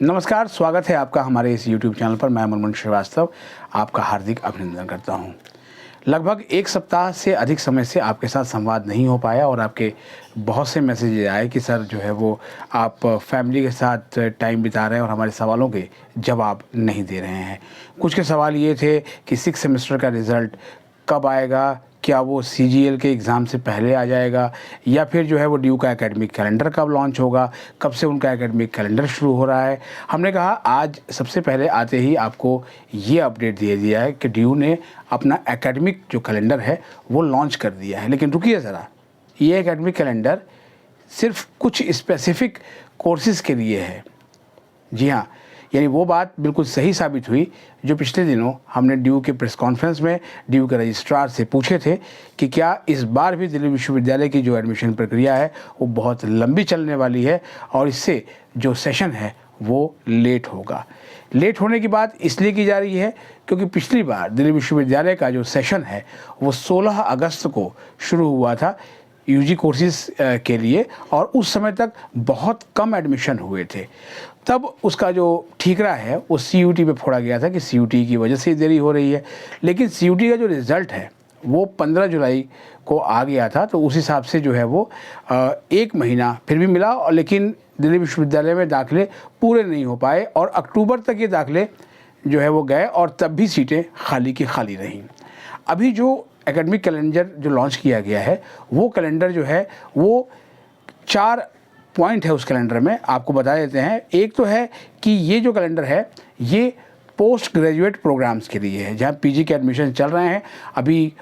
नमस्कार, स्वागत है आपका हमारे इस YouTube चैनल पर। मैं मुनमुन श्रीवास्तव आपका हार्दिक अभिनंदन करता हूं। लगभग एक सप्ताह से अधिक समय से आपके साथ संवाद नहीं हो पाया और आपके बहुत से मैसेज आए कि सर जो है वो आप फैमिली के साथ टाइम बिता रहे हैं और हमारे सवालों के जवाब नहीं दे रहे हैं। कुछ के सवाल ये थे कि 6 सेमेस्टर का रिज़ल्ट कब आएगा, क्या वो CGL के एग्ज़ाम से पहले आ जाएगा या फिर जो है वो ड्यू का एकेडमिक कैलेंडर कब लॉन्च होगा, कब से उनका एकेडमिक कैलेंडर शुरू हो रहा है। हमने कहा आज सबसे पहले आते ही आपको ये अपडेट दे दिया है कि ड्यू ने अपना एकेडमिक जो कैलेंडर है वो लॉन्च कर दिया है। लेकिन रुकिए ज़रा, ये एकेडमिक कैलेंडर सिर्फ कुछ स्पेसिफ़िक कोर्सेज़ के लिए है। जी हाँ, यानी वो बात बिल्कुल सही साबित हुई जो पिछले दिनों हमने ड्यू के प्रेस कॉन्फ्रेंस में ड्यू के रजिस्ट्रार से पूछे थे कि क्या इस बार भी दिल्ली विश्वविद्यालय की जो एडमिशन प्रक्रिया है वो बहुत लंबी चलने वाली है और इससे जो सेशन है वो लेट होगा। लेट होने की बात इसलिए की जा रही है क्योंकि पिछली बार दिल्ली विश्वविद्यालय का जो सेशन है वो 16 अगस्त को शुरू हुआ था UG कोर्सेज़ के लिए और उस समय तक बहुत कम एडमिशन हुए थे। तब उसका जो ठीकरा है वो CUT पे फोड़ा गया था कि CUT की वजह से देरी हो रही है। लेकिन CUT का जो रिज़ल्ट है वो 15 जुलाई को आ गया था, तो उस हिसाब से जो है वो 1 महीना फिर भी मिला और लेकिन दिल्ली विश्वविद्यालय में दाखिले पूरे नहीं हो पाए और अक्टूबर तक ये दाखिले जो है वो गए और तब भी सीटें खाली की खाली रहीं। अभी जो एकेडमिक कैलेंडर जो लॉन्च किया गया है वो कैलेंडर जो है वो 4 पॉइंट है उस कैलेंडर में, आपको बता देते हैं। एक तो है कि ये जो कैलेंडर है ये पोस्ट ग्रेजुएट प्रोग्राम्स के लिए है, जहाँ PG के एडमिशन चल रहे हैं। अभी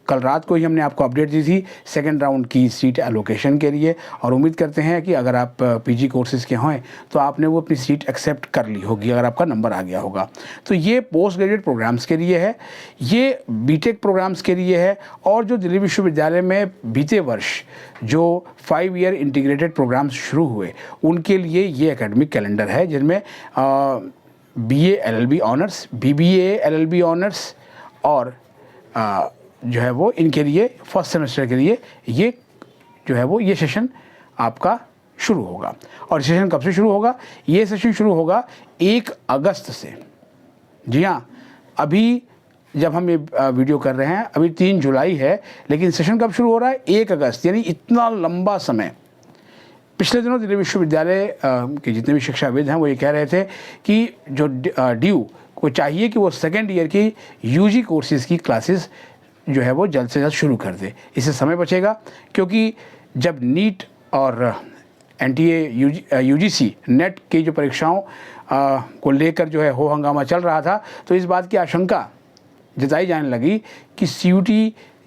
कल रात को ही हमने आपको अपडेट दी थी सेकंड राउंड की सीट एलोकेशन के लिए और उम्मीद करते हैं कि अगर आप PG कोर्सेज़ के हों तो आपने वो अपनी सीट एक्सेप्ट कर ली होगी अगर आपका नंबर आ गया होगा। तो ये पोस्ट ग्रेजुएट प्रोग्राम्स के लिए है, ये BTech प्रोग्राम्स के लिए है और जो दिल्ली विश्वविद्यालय में बीते वर्ष जो 5 ईयर इंटीग्रेटेड प्रोग्राम्स शुरू हुए उनके लिए ये एकेडमिक कैलेंडर है, जिनमें BA LLB honours, BBA LLB honours और जो है वो इनके लिए फर्स्ट सेमेस्टर के लिए ये जो है वो ये सेशन आपका शुरू होगा। और सेशन कब से शुरू होगा? ये सेशन शुरू होगा 1 अगस्त से। जी हाँ, अभी जब हम ये वीडियो कर रहे हैं अभी 3 जुलाई है, लेकिन सेशन कब शुरू हो रहा है? 1 अगस्त। यानी इतना लंबा समय। पिछले दिनों दिल्ली विश्वविद्यालय के जितने भी शिक्षाविद हैं वो ये कह रहे थे कि जो ड्यू को चाहिए कि वो सेकेंड ईयर की UG कोर्सेज़ की क्लासेस जो है वो जल्द से जल्द शुरू कर दे। इससे समय बचेगा क्योंकि जब नीट और NTA UGC नेट की जो परीक्षाओं को लेकर जो है हो हंगामा चल रहा था तो इस बात की आशंका जताई जाने लगी कि CUT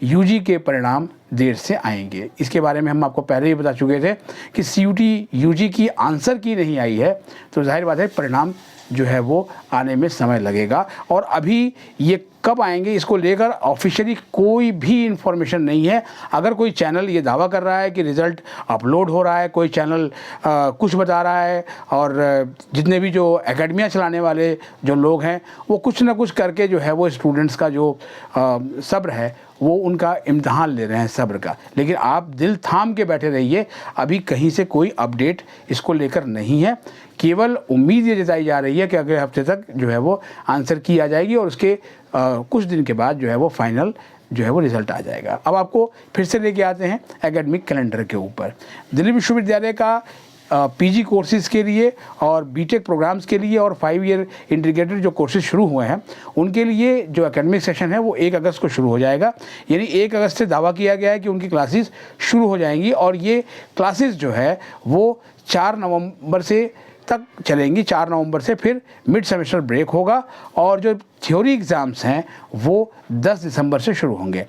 UG के परिणाम देर से आएंगे। इसके बारे में हम आपको पहले ही बता चुके थे कि CUT UG की आंसर की नहीं आई है तो जाहिर बात है परिणाम जो है वो आने में समय लगेगा। और अभी ये कब आएंगे इसको लेकर ऑफिशियली कोई भी इन्फॉर्मेशन नहीं है। अगर कोई चैनल ये दावा कर रहा है कि रिज़ल्ट अपलोड हो रहा है, कोई चैनल कुछ बता रहा है और जितने भी जो एकेडमियाँ चलाने वाले जो लोग हैं वो कुछ ना कुछ करके जो है वो स्टूडेंट्स का जो सब्र है वो उनका इम्तहान ले रहे हैं सब्र का। लेकिन आप दिल थाम के बैठे रहिए, अभी कहीं से कोई अपडेट इसको लेकर नहीं है। केवल उम्मीद ये जताई जा रही है कि अगले हफ्ते तक जो है वो आंसर की आ जाएगी और उसके कुछ दिन के बाद जो है वो फाइनल जो है वो रिज़ल्ट आ जाएगा। अब आपको फिर से लेके आते हैं एकेडमिक कैलेंडर के ऊपर। दिल्ली विश्वविद्यालय का PG कोर्सेज़ के लिए और BTech प्रोग्राम्स के लिए और 5 ईयर इंटीग्रेटेड जो कोर्सेज़ शुरू हुए हैं उनके लिए जो एकेडमिक सेशन है वो 1 अगस्त को शुरू हो जाएगा। यानी 1 अगस्त से दावा किया गया है कि उनकी क्लासेस शुरू हो जाएंगी और ये क्लासेस जो है वो 4 नवंबर से तक चलेंगी। 4 नवंबर से फिर मिड सेमेस्टर ब्रेक होगा और जो थ्योरी एग्ज़ाम्स हैं वो 10 दिसंबर से शुरू होंगे।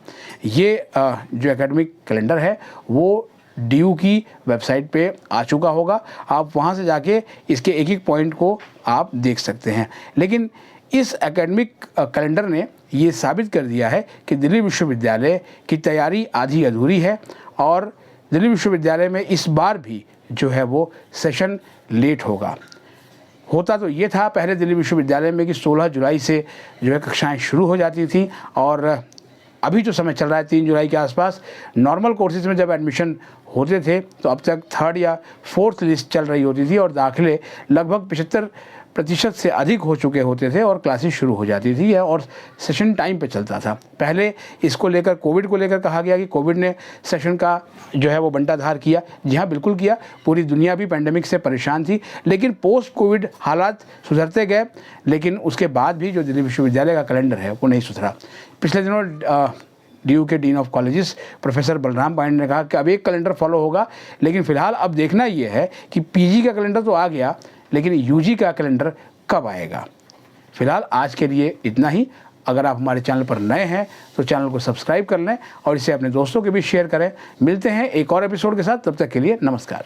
ये जो एकेडमिक कैलेंडर है वो ड्यू की वेबसाइट पे आ चुका होगा, आप वहाँ से जाके इसके एक एक पॉइंट को आप देख सकते हैं। लेकिन इस एकेडमिक कैलेंडर ने ये साबित कर दिया है कि दिल्ली विश्वविद्यालय की तैयारी आधी अधूरी है और दिल्ली विश्वविद्यालय में इस बार भी जो है वो सेशन लेट होगा। होता तो ये था पहले दिल्ली विश्वविद्यालय में कि 16 जुलाई से जो है कक्षाएं शुरू हो जाती थी और अभी जो समय चल रहा है 3 जुलाई के आसपास, नॉर्मल कोर्सेज में जब एडमिशन होते थे तो अब तक 3rd या 4th लिस्ट चल रही होती थी और दाखिले लगभग 75% से अधिक हो चुके होते थे और क्लासेस शुरू हो जाती थी और सेशन टाइम पे चलता था। पहले इसको लेकर, कोविड को लेकर कहा गया कि कोविड ने सेशन का जो है वो बंटाधार किया। जी हाँ, बिल्कुल किया। पूरी दुनिया भी पेंडेमिक से परेशान थी, लेकिन पोस्ट कोविड हालात सुधरते गए, लेकिन उसके बाद भी जो दिल्ली विश्वविद्यालय का कैलेंडर है वो नहीं सुधरा। पिछले दिनों DU के dean of colleges professor Balram Pandey ने कहा कि अब एक कैलेंडर फॉलो होगा, लेकिन फ़िलहाल अब देखना ये है कि PG का कैलेंडर तो आ गया, लेकिन UG का कैलेंडर कब आएगा। फ़िलहाल आज के लिए इतना ही। अगर आप हमारे चैनल पर नए हैं तो चैनल को सब्सक्राइब कर लें और इसे अपने दोस्तों के बीच शेयर करें। मिलते हैं एक और एपिसोड के साथ, तब तक के लिए नमस्कार।